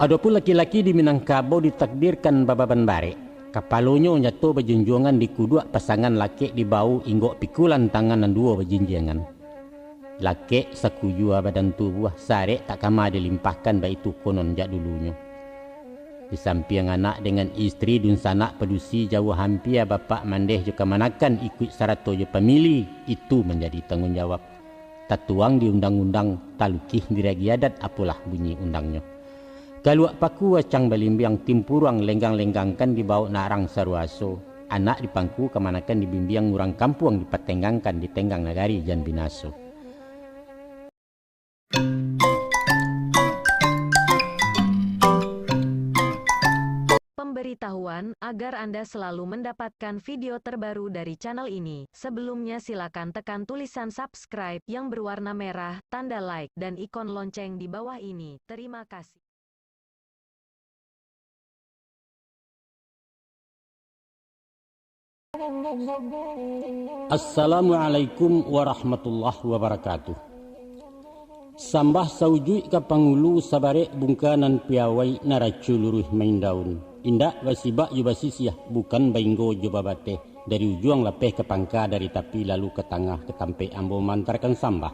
Adapun laki-laki di Minangkabau ditakdirkan bababan bare. Kapalonyo nyato berjunjungan di kudua pasangan laki di bau inggok pikulan tangan dan dua berjinjangan. Laki sakujua badan tubuh sare tak kama dilimpahkan baitu konon jak dulunya. Di samping anak dengan istri dun sanak pedusi jauh hampir bapak mandeh juga manakan ikut sarato je pemilih itu menjadi tanggungjawab. Tatuang di undang-undang talukih diragi adat apalah bunyi undangnya. Galuak paku wacang balimbiang timpurang lenggang-lenggangkan di bawah narang saruaso. Anak dipangku kemanakan dibimbiang ngurang kampung dipatenggangkan di tenggang nagari jan binaso. Pemberitahuan agar Anda selalu mendapatkan video terbaru dari channel ini. Sebelumnya silakan tekan tulisan subscribe yang berwarna merah, tanda like, dan ikon lonceng di bawah ini. Terima kasih. Assalamualaikum warahmatullahi wabarakatuh. Sambah saujui ka pangulu sabare bungkanan piawai naraculuruh main daun. Indak basibak jubasisiah bukan bainggo jubabate dari ujung lepeh ke pangka dari tapi lalu ke tengah ke tampe ambo mantarkan sambah.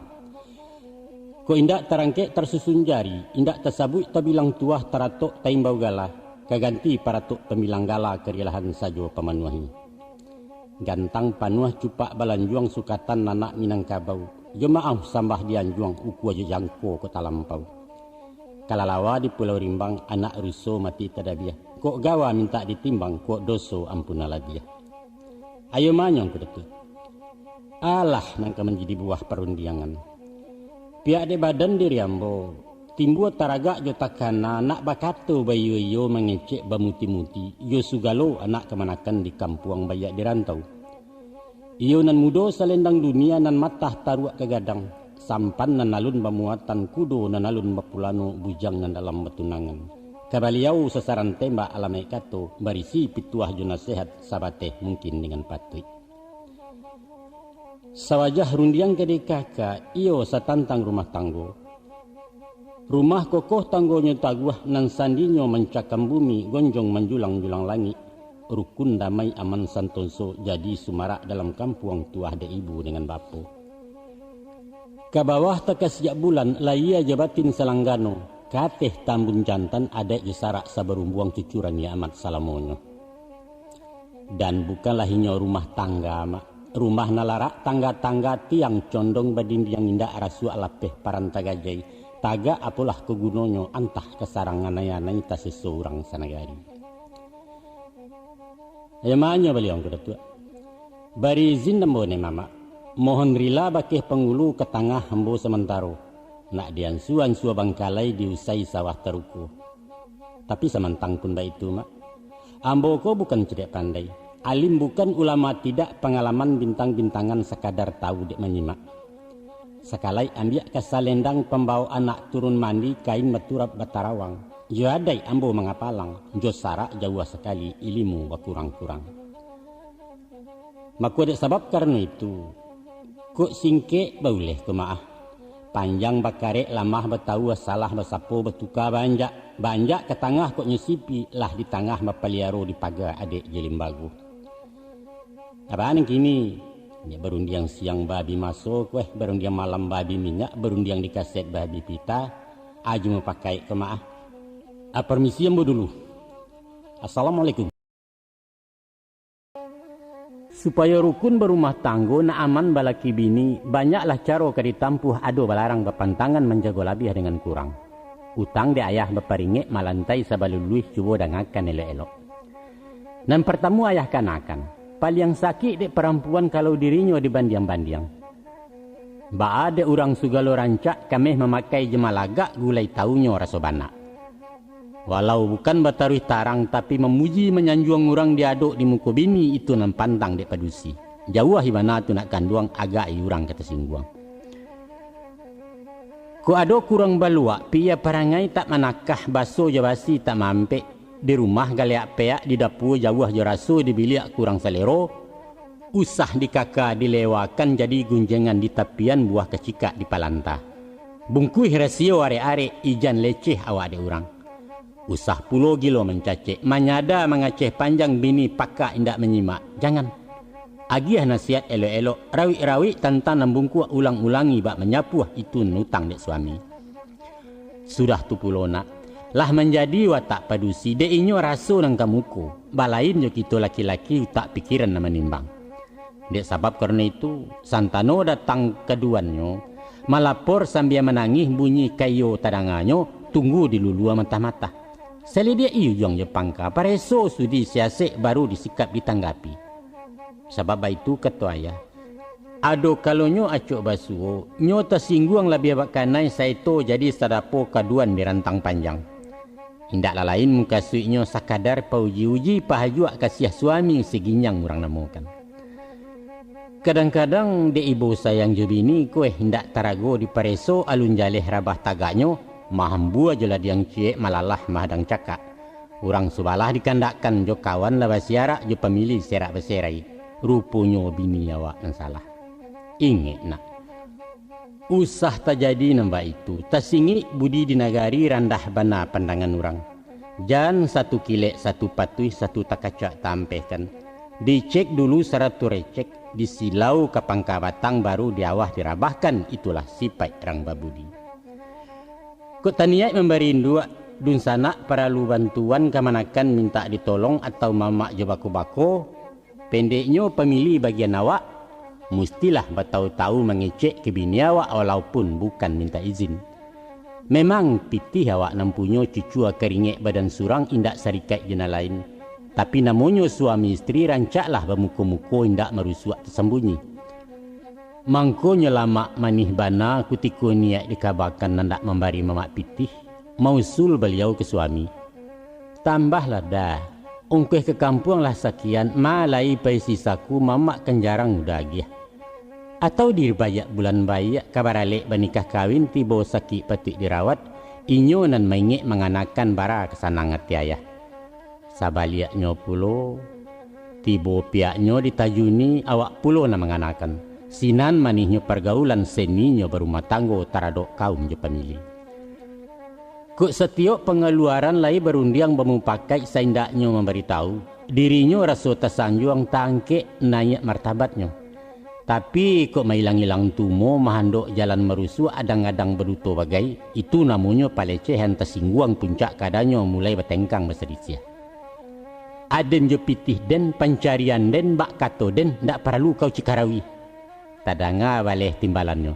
Ko indak tarangke tersusun jari, indak tasabui tabilang tuah taratok taimbau gala, kaganti paratok pemilang gala kerilahan sajo pemanuahi. Gantang panuah cupak balanjuang sukatan nanak Minangkabau. Jemaah sambah dianjuang uku aja jangko ke talampau. Kalalawa di Pulau Rimbang anak ruso mati tadabiah. Kok gawa minta ditimbang kok doso ampunala dia. Ayo manyong kedetu. Alah nangka menjadi buah perundiangan. Pihak de badan diri ambo. Timbu taraga jotakana anak bakato bayu yo mengecek bamuti-muti. Yo sugalo anak kemanakan di kampung bayak dirantau. Iyo nan mudo salendang dunia nan matah taruak kegadang. Sampan nan alun bamuatan kudo nan alun bapulano bujang nan dalam betunangan. Kabaliau sasaran tembak alamai kato barisi pituah jona sehat sabate mungkin dengan patui. Sawajah rundiang kede kakak iyo satantang rumah tanggo. Rumah kokoh tanggonya taguah nan sandinyo mencakam bumi gonjong menjulang-julang langit. Rukun damai aman santoso jadi sumarak dalam kampung tuah de ibu dengan bapo. Kabawah teka sejak bulan laia jabatin selanggano. Kateh tambun jantan adek jesarak sabarumbuang cucuran ya amat salamonyo. Dan bukanlah hinyo rumah tangga mak. Rumah nalarak tangga-tangga tiang condong badin yang indah rasu alapeh parantagajai. Taga apalah kegunonyo antah kesarangan ayanai tak seseorang sanagari. Ayamanya beliau kedatua. Bari izin nembone mama. Mohon rila bakeh pengulu ke tengah hembo sementaro. Nak diansuan sua bangkalai diusai sawah teruku. Tapi semantang pun baik itu mak. Ambo ko bukan cedek pandai. Alim bukan ulama tidak pengalaman bintang-bintangan sekadar tahu dek menyimak. Sekalai ambil kesalendang pembawa anak turun mandi kain meturap batarawang. Jo adai ambo mengapalang, jo sarak jauh sekali ilmu berkurang-kurang. Maku ada sebab karena itu. Kok singke boleh ke maah. Panjang bakare lamah bertahu salah bersapo bertukar banjak. Banjak ke tengah kok nyesipi lah di tengah mapaliaro di pagar adik jelimbagu. Apaan yang kini? Ya berundiang siang babi masuk, berundiang malam babi minyak, berundiang di kaset babi pita. Aju mau pakai ke maah. Permisi ambo dulu. Assalamualaikum. Supaya rukun berumah tanggo na aman balaki bini, banyaklah caro ka ditampuh ado balarang bepantangan menjago labiah dengan kurang. Utang de ayah beparingek malantai sabaluluih cubo dangakan elok-elok. Nan pertama ayah kanakan, paling sakit de perempuan kalau dirinya dibandiang-bandiang. Ba ada orang sugalo rancak kami memakai jemalagak gulai taunya rasobana. Walau bukan bataruh tarang tapi memuji menyanjuang orang diaduk di muka bini itu nan pantang dek padusi. Jauh hibana tu nak kanduang agak iurang kata singguang. Ko ado kurang baluak pia parangai tak manakah baso jabasi tak mampe di rumah galeak peak di dapur jauh jarasu di biliak kurang selero. Usah dikaka dilewakan jadi gunjengan di tapian buah kecika di palanta. Bungkui rasio are-are ijan leceh awak de urang. Usah pulo gilo mencacek, manyada mengaceh panjang bini paka indak menyimak. Jangan. Agiah nasihat elok-elok, rawi-rawi tanpa nambungku ulang-ulangi bak menyapuah itu nutang dek suami. Sudah tu pulo nak. Lah menjadi watak padusi de inyo raso nang kamuko. Balain yo kita laki-laki tak pikiran na menimbang. Dek sebab karena itu santano datang keduannya malapor sambil menangis bunyi kayo tadanganyo tunggu di lulua mata-mata. Seli dia iyo yang pangka pareso sudi siasek baru disikap ditanggapi. Sebab itu ketua ayah. Ado kalau nyo acuk basuo nyo tersinggung lebih bakanai saito jadi sadapo kaduan di rantang panjang. Indaklah lain muka suiknyo sakadar pauji-uji pahajuak kasih suami seginyang orang namukan. Kadang-kadang de ibu sayang jubini kue hendak tarago di pareso alun jaleh rabah taganyo mahambu aja lah diang ciek malalah mahadang cakak. Orang subalah dikandakkan jo kawan lah basiara jo pemilih serak beserai. Rupunyo bini awak yang salah. Ingat nak. Usah terjadi nambah itu. Tasingi budi di nagari randah bana pandangan orang. Jan satu kilek, satu patui, satu takacak tampehkan. Dicek dulu seratus recek. Disilau ke pangka batang baru diawah dirabahkan. Itulah sifat orang babudi. Kok taniat memberi dua dun sanak perlu bantuan kemanakan minta ditolong atau mamak je bako-bako. Pendeknya pemilih bagian awak. Mestilah bertahu-tahu mengecek ke bini awak walaupun bukan minta izin. Memang pitih awak nampunyo cucu keringek badan surang indak sarikat jena lain. Tapi namonyo suami istri rancaklah bermuka-muka indak merusuak tersembunyi. Mangkonyo lama manih bana kutiku niat dikabarkan nandak memberi mamak pitih. Mausul beliau ke suami. Tambahlah dah. Ungkeh ke kampung lah sekian malai pai sisaku mamak kenjarang udah agiah. Atau dirbayak bulan bayak kabar alik bernikah kawin tiba sakit patut dirawat inyo nan maingek menganakan bara kesanangat ayah. Sabaliaknyo pulo tiba piaknyo ditajuni awak pulo na menganakan. Sinan manihnya pergaulan seninyo berumah tanggo taradok kaum je pemilih. Kuk setiap pengeluaran lai berundiang memupakai saindaknyo memberitahu dirinya rasa tersanjung tangke naik martabatnya. Tapi kok mailang-ilang tumo mahandok jalan merusuh adang-adang beruto bagai itu namanya palecehan tersinggung puncak kadanyo mulai bertengkang bersedisia. Aden jo pitih den pencarian den bak kato den ndak perlu kau cikarawi. Tadanga baleh timbalannya.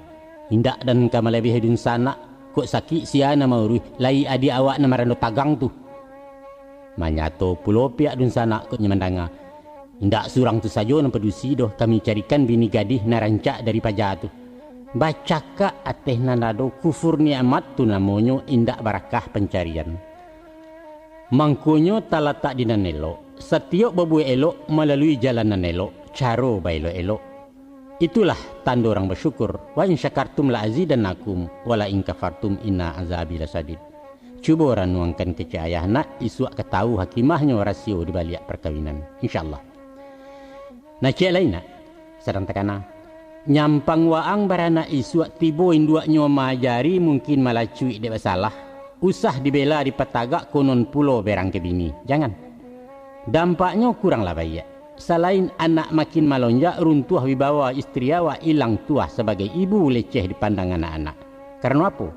Indak dan kamalebih hedun sana kok sakit siana maurui lai adik awak na marando tagang tu. Manyato pulo piak dun sana kok nyemandanga. Indak surang tu saja nampak dusi doh kami carikan bini gadih na rancak dari pajak tu. Bacaka ateh nanado kufur ni'mat tu namonyo indak barakah pencarian. Mangkonyo talatak di nanelo. Setiap babu elok melalui jalan nanelo. Caro bailo elok. Itulah tanda orang bersyukur. Wa in syakartum la azidannakum wa la in kafartum inna azabi lasadid. Cuba orang nuangkan kecik ayah nak isuak ketahu hakimahnya rasio di balik perkawinan. InsyaAllah. Nah cik lain nak sedang tekana nyampang waang barana isuak tibo induaknya majari mungkin malah cuik dia bersalah. Usah dibela di petagak konon pulo berang ke bini. Jangan. Dampaknya kuranglah baik. Selain anak makin malonjak runtuh wibawa istri awak hilang tuah sebagai ibu leceh dipandang anak-anak. Karena apa?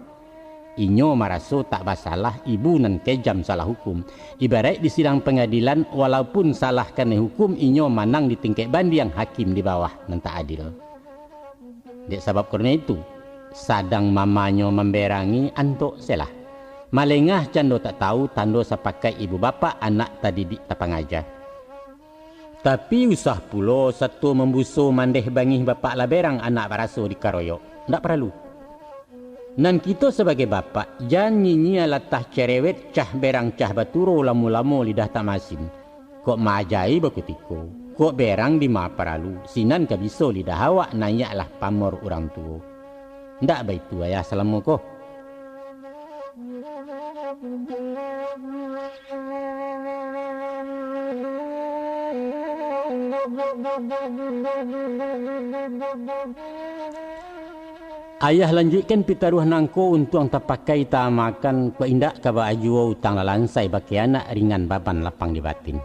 Inyo maraso tak basalah ibu nan kejam salah hukum. Ibarat di sidang pengadilan walaupun salah kena hukum inyo manang di tingkat bandiang hakim di bawah nan tak adil. Dek sebab karena itu sadang mamanyo memberangi antok selah. Malengah cando tak tahu tando sepakai ibu bapa anak tadidik tapangaja. Tapi usah pulo satu membuso mandeh bangih bapak laberang anak baraso di karoyok. Ndak perlu. Nan kita sebagai bapak jan nyinyi latah cerewet cah berang cah baturo lamu-lamu lidah tak masin. Kok majai bakutiko. Kok berang di ma paralu. Sinan kabiso lidah awak nayaklah pamor orang tua. Ndak baik tu ayah salamu ko. Ayah lanjutkan pitaruh nangko untuk ang tapakai ta makan ko indak ka ba ajuo utang lalansai baki anak ringan baban lapang di batin.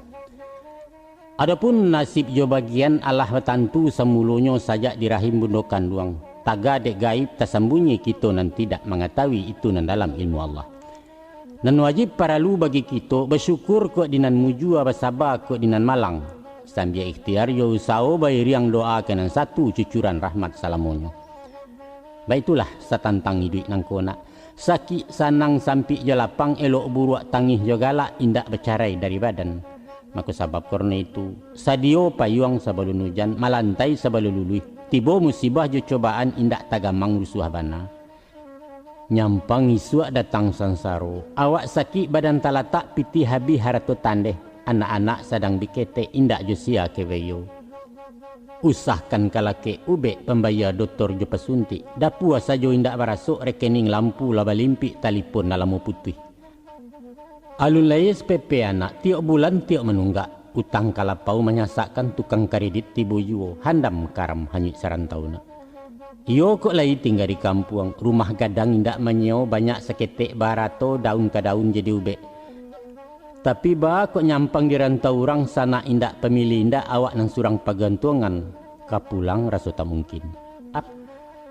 Adapun nasib jo bagian Allah betantu semulunyo saja di rahim bundokan luang. Taga dek gaib tersembunyi kita nan tidak mengetahui itu nan dalam ilmu Allah. Dan wajib paralu bagi kita bersyukur ko dinan muju abasaba ko dinan malang. Sambil ikhtiar yo usao bayi riang doa kenan satu cucuran rahmat salamonyo. Baitulah satantang hidup nangkona. Sakit sanang sampi jo lapang elok buruak tangih jo galak indak bercarai dari badan. Maka sebab korna itu sadio payuang sabalun hujan malantai sabalun lului. Tiba musibah jo cobaan indak tagamang rusuh bana. Nyampang isuak datang sansaro. Awak sakit badan talatak piti habi harato tandeh. Anak-anak sedang dikete indak jo sia keweyo. Usahkan kalake ube pembayar doktor jo pesuntik. Dapua sajo indak barasuk rekening lampu laba limpik talipon nalamu putih. Alun layes PP anak tiok bulan tiok menunggak. Utang kalapau menyasakkan tukang kredit tibu yuo. Handam karam hanyut sarantauna. Iyo kok lagi tinggal di kampung. Rumah gadang indak menyeo banyak seketek barato daun ke daun jadi ube. Tapi ba kok nyampang di rantau orang sana indak pemilih indak awak nang surang pagantungan. Kapulang rasa tak mungkin.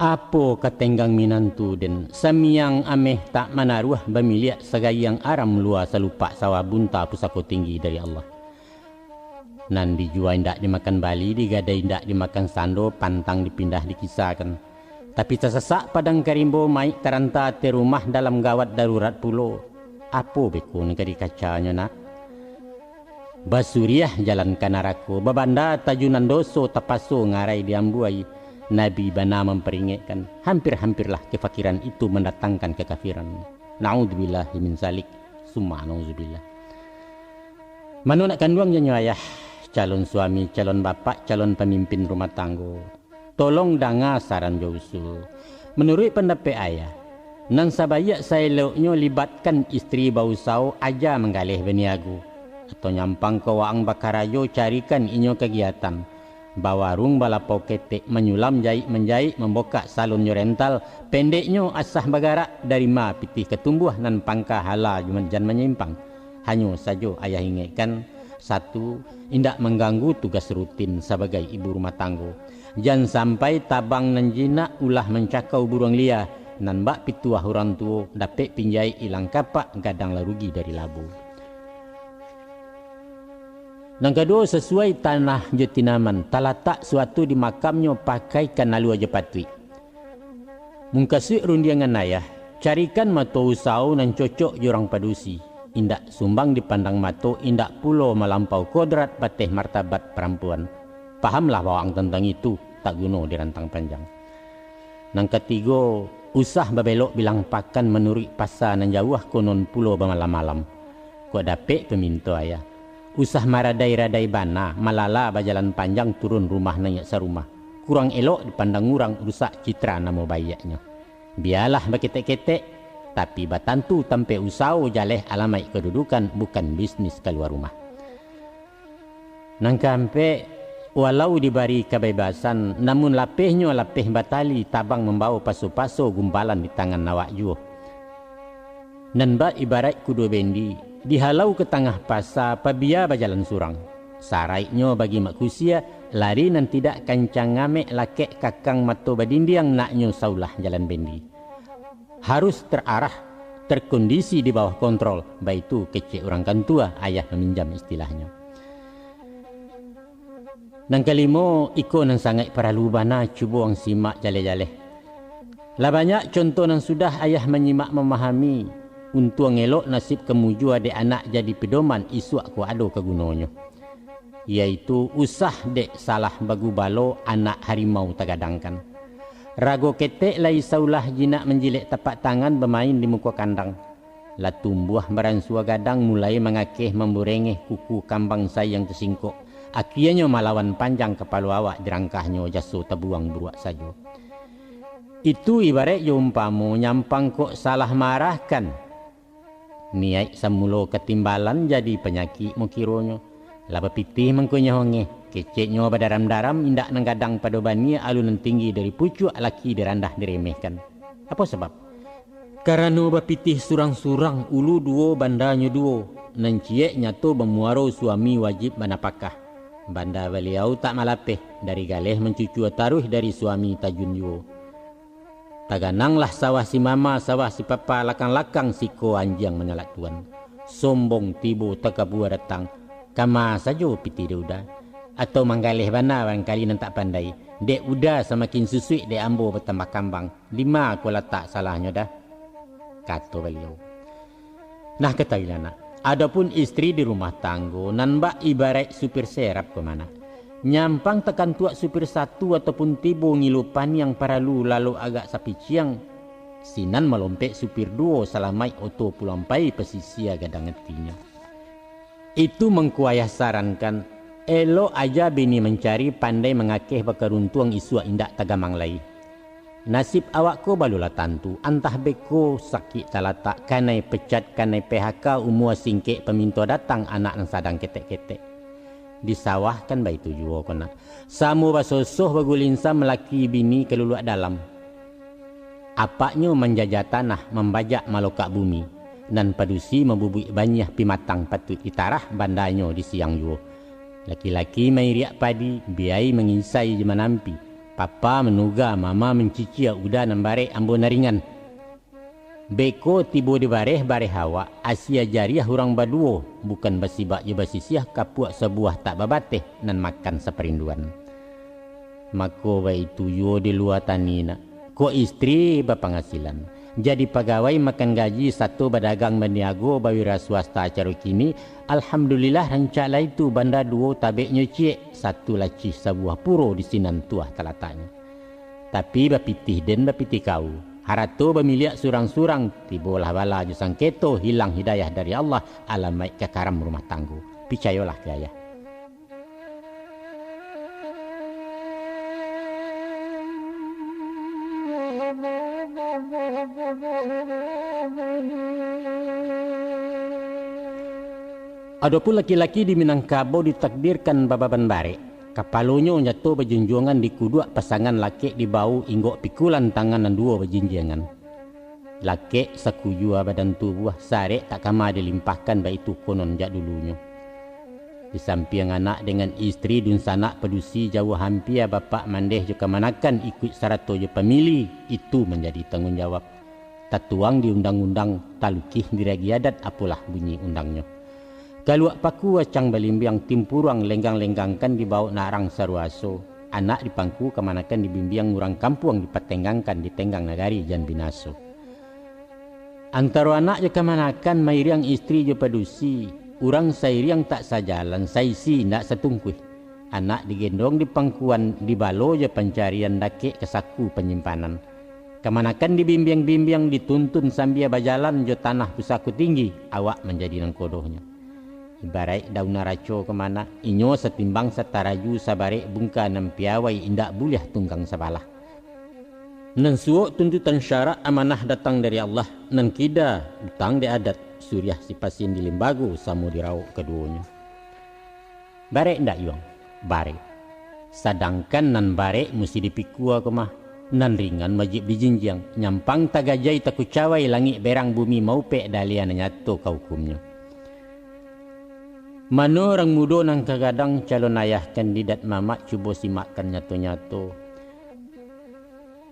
Apo katenggang minantu den samiang ameh tak manaruh bamilia segayang aram lua salupa sawa bunta pusako tinggi dari Allah. Nan dijual indak dimakan bali, digadai indak dimakan sando, pantang dipindah dikisahkan. Tapi tersesak padang karimbo maik teranta te rumah dalam gawat darurat pulo. Apo beku negeri kacanya nak? Basuriah jalan kanaraku, babanda tajunan doso tapaso ngarai diambuai. Nabi bana memperingatkan, hampir-hampirlah kefakiran itu mendatangkan kekafiran. Na'udzubillah min salik, summa na'udzubillah. Manu nak kanduang janyo ayah, calon suami, calon bapak, calon pemimpin rumah tangga. Tolong danga saran jausul. Menurut pendapat ayah, nan sabayak saya leuknyo libatkan istri bausau aja menggalih beniagu. Atau nyampang ke waang bakarajo carikan inyo kegiatan. Bawarung balapau ketek menyulam jahit menjahit membuka salon rental. Pendeknyo asah bagarak dari ma pitih ketumbuh nan pangka hala jan menyimpang. Hanyo sajo ayah ingatkan. Satu, indak mengganggu tugas rutin sebagai ibu rumah tangga. Jangan sampai tabang nan jinak ulah mencakau burung liar. Nan bak pituah orang tua dapat pinjai ilang kapak gadang larugi dari labu. Yang kedua, sesuai tanah jetinaman, talatak suatu di makamnya pakaikan nalu aja patui. Mungkasih rundiangan ayah, carikan mato usau nan cocok jurang padusi. Indak sumbang dipandang mato, indak pulo melampau kodrat bateh martabat perempuan. Pahamlah bawang tentang itu, tak guna di rantang panjang. Yang ketiga, usah babelok bilang pakan menurut pasar nan jauh konon pulo bamalam-malam. Kau dapet peminta ayah. Usah maradai-radai bana, malala bajalan panjang turun rumah nanya serumah. Kurang elok dipandang orang rusak citra nama bayaknya. Biarlah berketek-ketek, tapi batantu tampe usau jaleh alamai kedudukan bukan bisnis keluar rumah. Nang kampe walau diberi kebebasan, namun lapehnya lapeh batali tabang membawa paso-paso gumpalan di tangan nawak juo. Nan ba ibarat kudu bendi. Dihalau ke tengah pasar, pabia berjalan surang. Saraiknya bagi makusia, lari nan tidak kancang ngamek lakek kakang mato badindiang naknya saulah jalan bendi. Harus terarah, terkondisi di bawah kontrol, baitu kecek orang kantua, ayah meminjam istilahnya. Nang kelima, iko nang sangat perlu bana cuba ang simak jale-jale. Lah banyak contoh nang sudah ayah menyimak memahami. Untuk ngelok nasib kemuju adik anak jadi pedoman isuak ku ado kegunonyo. Iaitu usah dek salah bagu balo anak harimau tagadangkan. Rago ketek lai saulah jinak menjilek tapak tangan bermain di muka kandang. La tumbuh beransua gadang mulai mengakeh memburengeh kuku kambang saya yang tersingkuk. Akhirnya malawan panjang kepala awak dirangkahnya jaso tabuang buruak saja. Itu ibarat yumpamo nyampang kok salah marahkan. Niat samulo ketimbalan jadi penyakit mukironyo. Laba pitih mengkunya honge. Keceknya badaram-daram indak nang kadang pada bani alunan tinggi dari pucuk laki dirandah diremehkan. Apa sebab? Karena bapitih surang-surang ulu duo bandanya duo. Nan ciek nyato bemuaro suami wajib manapakah. Banda beliau tak malapeh dari galeh mencucu taruh dari suami tajun yuo. Tagananglah sawah si mama sawah si papa lakang-lakang siko anjang menyalat tuan. Sombong tibo takabua datang. Kama sajo piti dia udah. Atau manggaleh bana barangkali nan tak pandai. Dek udah semakin susui dek ambo bertambah kambang. 5 aku letak salahnya dah. Kata beliau. Nah ketahuilah nak. Adapun istri di rumah tanggo nan mbak ibarat supir serap ke mana. Nyampang tekan tuak supir satu ataupun tibo ngilupan yang paralu lalu agak sapi ciang. Sinan melompek supir duo salamai oto pulampai pesisia gadang etinya. Itu mengkuayah sarankan. Elok aja bini mencari pandai mengakeh bakaruntuang isua indak tagamang lai. Nasib awakku balulah tantu. Antah beko sakit talatak. Kanai pecat, kanai PHK umua singkek peminto datang anak yang sadang ketek-ketek. Di sawah kan baik tujuh kena. Samu basosoh bagulinsa melaki bini keluluak dalam. Apaknya menjajah tanah membajak malokak bumi. Dan padusi membubui banyak pimatang patut ditarah bandanya di siang juo. Laki-laki mai riak padi, biai mengisai je menampi. Papa menuga, mama mencicia udah nambarek ambo naringan. Beko tibo di bareh hawa, asia jariah hurang baduo. Bukan basibak je basisiah kapuak sebuah tak babateh nan makan seperinduan. Mako ba itu yo di luar tanina. Ko istri berpenghasilan. Jadi pegawai makan gaji satu badagang berniago bawira swasta acara kini. Alhamdulillah rancaklah itu banda duo tabeknya ciek. Satu lacih sebuah puro di sinan tuah telatanya. Tapi bapitih den bapitih kau. Harato bemiliak surang-surang. Tibolah bala jusang keto hilang hidayah dari Allah. Alamai kekaram rumah tanggo. Picayolah ke ayah. Adapun laki-laki di Minangkabau ditakdirkan bababan bare. Kapalonyo jatuh berjunjungan di kuduak pasangan laki di bau inggok pikulan tangan dan dua berjinjangan. Laki sakujua badan tubuh sare tak kama dilimpahkan baik itu konon jak dulunya. Di samping anak dengan istri dun sanak pedusi jauh hampir bapak mandeh juga manakan ikut sarato je pemilih itu menjadi tanggungjawab. Tatuang di undang-undang talukih diragi adat apalah bunyi undangnya. Kaluak paku acang balimbiang timpurang lenggang-lenggangkan di bawah narang saruaso. Anak di pangku kemanakan dibimbiang ngurang kampung dipatenggangkan di tenggang nagari jan binaso. Antara anak je kemanakan mairiang istri je pedusi. Urang sairiang tak sajalan saisi ndak setungkuih. Anak digendong di pangkuan di balo je pencarian dake ke saku penyimpanan. Kemanakan dibimbing-bimbing dituntun sambil berjalan jo tanah pusaku tinggi. Awak menjadi nangkodohnya. Ibarat daun naraco kemana. Inyo setimbang setaraju sabarek bungka nam piawai indak boleh tunggang sabalah. Nan suok tuntutan syarak amanah datang dari Allah. Nan kida utang di adat. Suriah si pasin di limbago samu dirauk keduanya. Barek ndak yuang? Barek. Sedangkan nan barek mesti dipikua kemah. Nan ringan majib dijinjang. Nyampang tagajai takucawai langit berang bumi maupek dalian nyato kaukumnya. Mano orang muda nang kagadang calon ayah kandidat mamak cuba simakkan nyato-nyato.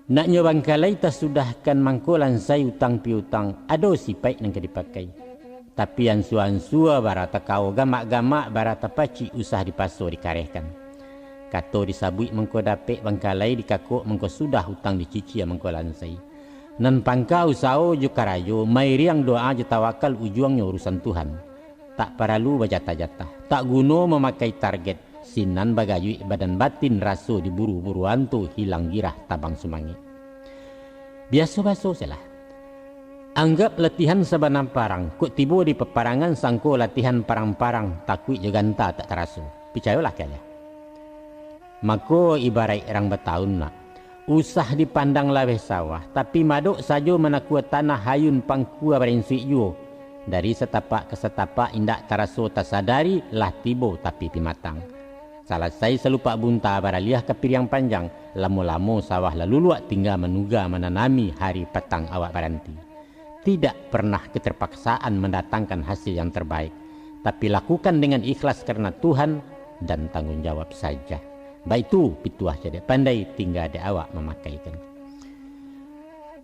Nak nyobang kalai tak sudahkan mangkolan saya utang piutang. Ado sipai nang dipakai. Tapi ansua-ansua barata kau gamak-gamak barata paci usah dipaso dikarehkan. Kato disabui mengko dapek bangkalai dikakuk mengko sudah hutang dicici mengkolan saya. Nan pangkau sao jo karayo mairiang doa je tawakal ujuangnya urusan Tuhan. Tak perlu berjatah-jatah. Tak guno memakai target. Sinan bagayui badan batin raso diburu-buru antu hilang girah tabang sumangi. Biasa-biasa salah. Anggap latihan sabanam parang. Kut tibo di peparangan sangko latihan parang-parang. Takui jeganta tak teraso. Picayolah kaya. Mako ibarat orang bertahun nak. Usah dipandang laweh sawah. Tapi maduk sajo menakuat tanah hayun pangkua berensui juo. Dari setapak ke setapak indak teraso tak sadari lah tibo tapi pimatang. Salasai selupa bunta baraliah kepir yang panjang, lamo-lamo sawah lalu luak tinggal menuga menanami hari petang awak baranti. Tidak pernah keterpaksaan mendatangkan hasil yang terbaik, tapi lakukan dengan ikhlas karena Tuhan dan tanggung jawab saja. Baik itu pituah jadi pandai tinggal de awak memakaikan.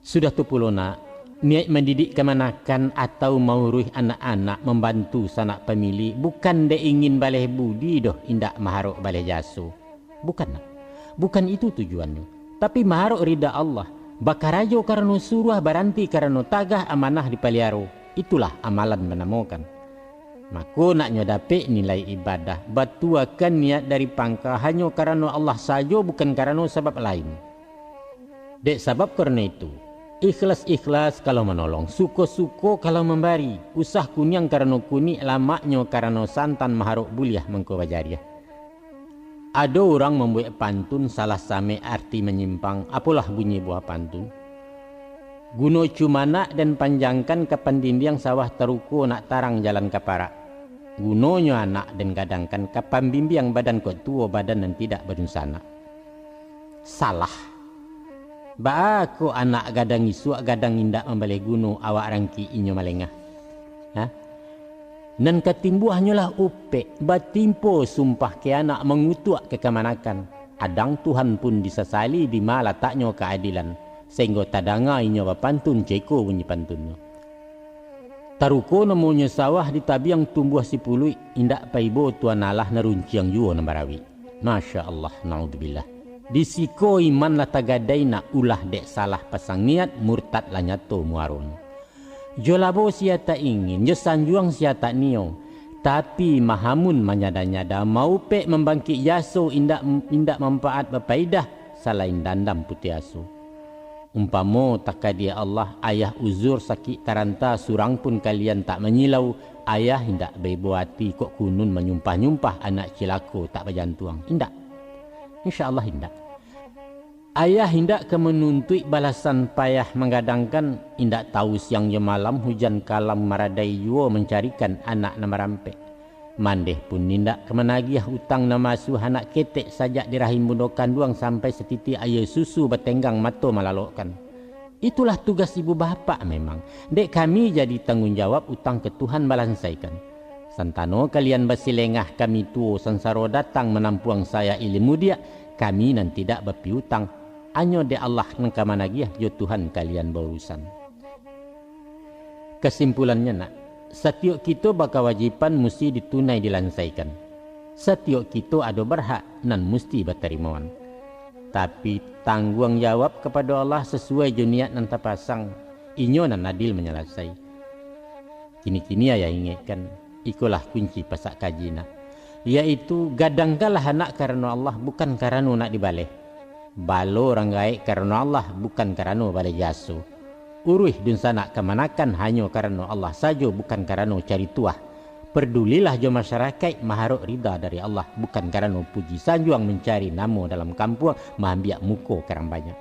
Sudah tu pulona niat mendidik kemanakan atau mauruh anak-anak membantu sanak pemilih bukan de ingin baleh budi doh indak maharuk baleh jaso. Bukan itu tujuannya. Tapi maharuk rida Allah. Bakarajo karena suruh baranti karena tagah amanah di paliaro. Itulah amalan menemukan. Maka nak nyodape nilai ibadah. Batuakan niat dari pangka hanya karena Allah saja bukan karena sebab lain. Dek sebab karena itu. Ikhlas-ikhlas kalau menolong, suko-suko kalau memberi, usah kunyang karena kuni, lamaknya karena santan maharuk buliah mengko bajariah. Ada orang membuat pantun salah same arti menyimpang, apalah bunyi buah pantun. Guno cumana dan panjangkan kapan dinding sawah teruko nak tarang jalan kaparak. Gunonyo anak dan gadangkan kapan bimbing badan kau tua badan dan tidak berunsana. Salah. Baako anak gadang isu gadang indak membalai gunung awak rangki inyo malengah. Nan katimbuhnya lah upe batimpo sumpah ke anak mengutuk ke kemanakan. Adang Tuhan pun disesali di mana letaknya keadilan sehingga tadanga inyo bapantun ceko bunyi pantunnya. Taruko namanya sawah di tabi yang tumbuh si pului indak paibo tuan Allah narunciang juo nambarawi. Masya Allah, naudzubillah. Disiko iman lah tagadai nak ulah dek salah pasang niat murtad lah nyato muarun. Jo labo sia tak ingin, jo sanjuang sia tak nio. Tapi mahamun manyada-nyada mau pek membangkit yaso indak manfaat berpaidah selain dandam putih aso. Umpamo takadia Allah ayah uzur sakit taranta surang pun kalian tak menyilau. Ayah indak berbuati kok kunun menyumpah-nyumpah anak cilako tak berjantuang. Indak. InsyaAllah hindak. Ayah hindak ke menuntut balasan payah menggadangkan indak tahu siang je malam hujan kalam maradai yuo mencarikan anak nama rampe. Mandeh pun hindak ke menagiah utang nama asuh anak ketek sajak di rahim bundokan duang sampai setiti air susu bertenggang mato malalokkan. Itulah tugas ibu bapa memang. Dek kami jadi tanggungjawab utang ke Tuhan balansaikan. Santano kalian basilengah kami tuo sansaro datang menampuang saya ilmu dia. Kami nan tidak berpiutang. Anyo de Allah nengka managiah jo Tuhan kalian berurusan. Kesimpulannya nak. Setiap kita berkewajiban mesti ditunai dilansaikan. Setiap kita ada berhak nan mesti berterimaan. Tapi tanggung jawab kepada Allah sesuai juniat nan terpasang. Inyo nan adil menyelasai. Kini-kini ayah ingatkan. Ikulah kunci pasak kajina. Yaitu gadangkanlah anak karena Allah bukan karena nak dibaleh. Balo orang gaik karena Allah bukan karena balai jaso. Uruh dun sana kemanakan hanya karena Allah saja bukan karena cari tuah. Perdulilah jo masyarakat maharuk rida dari Allah bukan karena puji sanjuang mencari namo dalam kampung mahambiak muko karang banyak.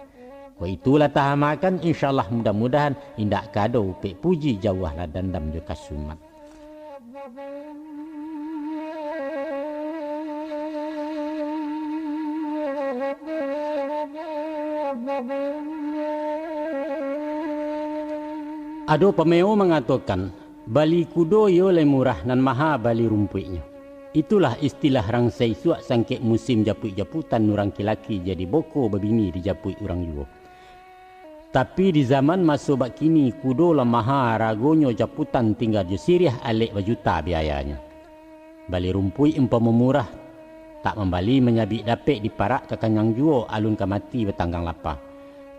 Ko itulah tahamakan insyaallah mudah-mudahan indak kado pe puji jauhlah dandam jo kasumat. Ado pemeo mengatakan bali kudo yo le murah nan maha bali rumpuinya. Itulah istilah rangsai suak sangkek musim japut-japutan nurang kilaki jadi boko babini di japut urang juo. Tapi di zaman masa bak kini kudo lah maha ragonyo japutan tinggal di siriah alik bajuta biayanya. Bali rumpui umpama murah tak membali menyabik dapek di parak ke kanyang juo alun kamati bertanggang lapar.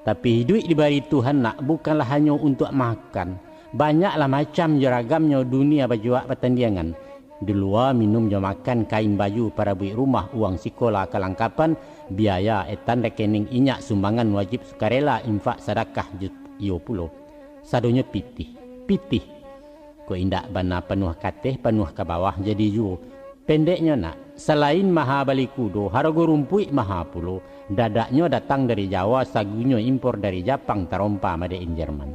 Tapi hidup diberi Tuhan nak bukanlah hanya untuk makan. Banyaklah macam jeragamnya dunia bajuak pertandingan. Di luar minum jo makan kain baju para buik rumah uang sekolah kelengkapan biaya etan rekening inyak sumbangan wajib sukarela infak sedekah yo pulo. Sadonya pitih. Ko indak bana penuh kateh penuh ke bawah jadi ju. Pendeknya nak, selain maha bali kudo, harga rumpui maha pulo. Dadaknya datang dari Jawa, sagunya impor dari Jepang, terompa made in Jerman.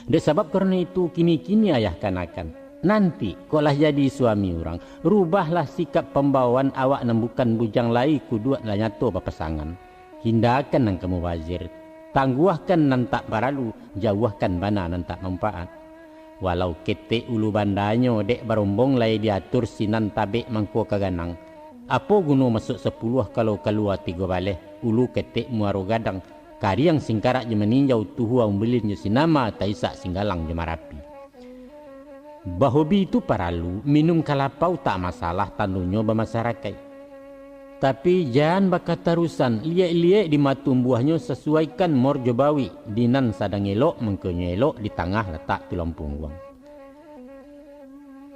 Dek sebab karena itu kini-kini ayah kanakan. Nanti kolah jadi suami orang, rubahlah sikap pembawaan awak nan bukan bujang lai kuduat lah nyato papasangan. Hindarkan nan kamu wazir, tangguhkan nan tak paralu, jauhkan bana nan tak manfaat. Walau ketek ulu bandanyo dek barombong lai diatur sinan tabek mangko kaganang. Apa guna masuk 10 kalau keluar 3 baleh, ulu ketek muaro gadang. Kariang singkarak je meninjau tuhu umbilin je sinama taisak singgalang je marapi. Bahobi itu paralu, minum kalapau tak masalah tandunyo bermasyarakat. Tapi jangan bakat tarusan, liak-liak di matum buahnya sesuaikan mor jobawi. Dinan sadang elok, mengkenyo elok, di tengah letak tulang punggung.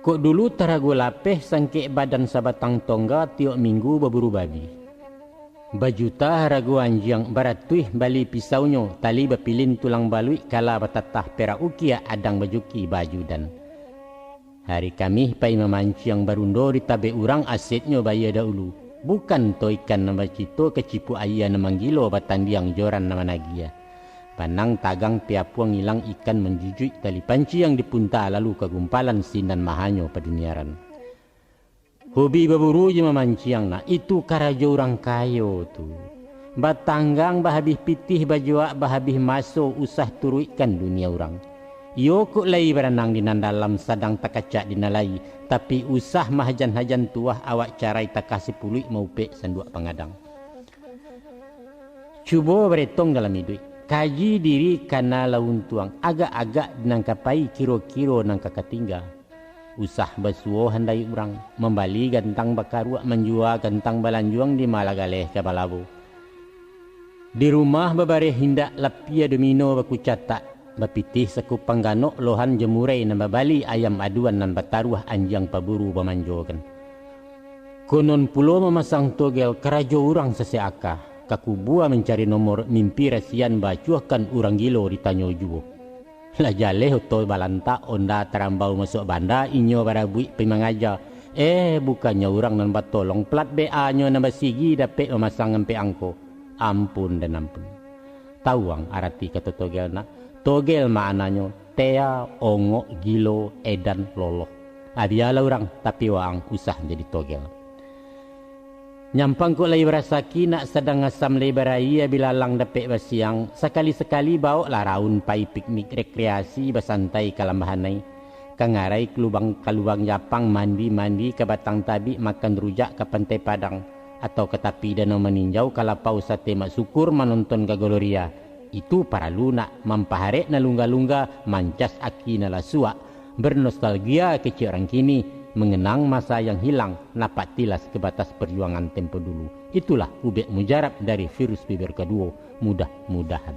Kok dulu tarago lapeh sangkek badan sabatang tongga tiok minggu berburu babi. Bajuta ragu anjang baratuih bali pisaunyo, tali bepilin tulang balui kala batatah perak ukia adang bajuki baju dan. Hari kami pai memancing barundo di tabe urang asetnyo bayi dahulu. Bukan to ikan nama cito kecipu ayah namanggilo batandiang joran nama nagia. Panang tagang piapuang hilang ikan menjujui tali panci yang dipunta lalu kegumpalan sinan mahanyo paduniaran. Hobi berburu je memancing nak itu karajo orang kayo tu. Batanggang bahabis pitih bajuak bahabis masuk usah turuikan dunia orang. Yo kuk lai berenang di nan dalam sadang takacak di nalai, tapi usah mahajan-hajan tuah awak carai takasi puluh maupek sanduak pengadang. Cuba beretong dalam hidup, kaji diri kana laun tuang, agak-agak nangkapai kiro-kiro nangka ketinggal. Usah bersuo handai urang, membali gantang bakaruak menjual gantang balanjuang di Malagaleh ke Balabu. Di rumah bebareh hindak lapia domino bakucatak. Bapitih sekupang ganok lohan jemurai nan babali ayam aduan nan bataruah anjang paburu bamanjokan. Konon pulo memasang togel kerajo urang seseakah. Kakubua mencari nomor mimpi rasian bacuahkan urang gilo ditanyo juo. Lah jaleh to balanta onda terambau masuk banda inyo barabui pimangaja. Bukannya urang nan batolong plat BA nyo nan basigi dapet memasang empe angko. Ampun dan ampun. Tawang arati kata togel nak. Togel maknanya tea, ongo, gilo, edan, loloh. Adialah orang tapi waang usah jadi togel. Nyampang ko lay berasaki nak sedang asam lay baraya bila lang dapet basiang. Sekali-sekali bawa lah raun pai piknik rekreasi basantai kalambahanai. Kangarai kalubang Japang mandi-mandi ke batang tabi makan rujak ke pantai Padang. Atau ke tapi danau meninjau kalapau sate mak syukur menonton ke Gloria. Itu para lunak mampaharek na lungga-lungga mancas aki na lasua bernostalgia kecil orang kini mengenang masa yang hilang napak tilas ke batas perjuangan tempo dulu. Itulah ubek mujarab dari virus bibir kedua, mudah-mudahan.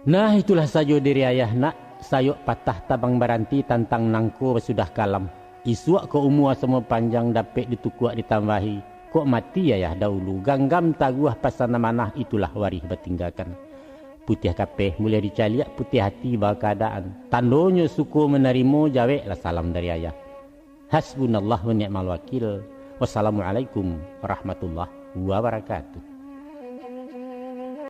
Nah itulah saja diri ayah nak sayok patah tabang baranti tantang nangko sudah kalam. Isuak ke umur semua panjang dapet ditukuak ditambahi. Kok mati ayah dahulu ganggam taguah pasana manah itulah warih bertinggalkan. Putih kapeh mulai dicaliak putih hati bawa keadaan. Tandonyo suku menerima jawek lah salam dari ayah. Hasbunallah wa ni'mal wakil. Wassalamualaikum warahmatullahi wabarakatuh.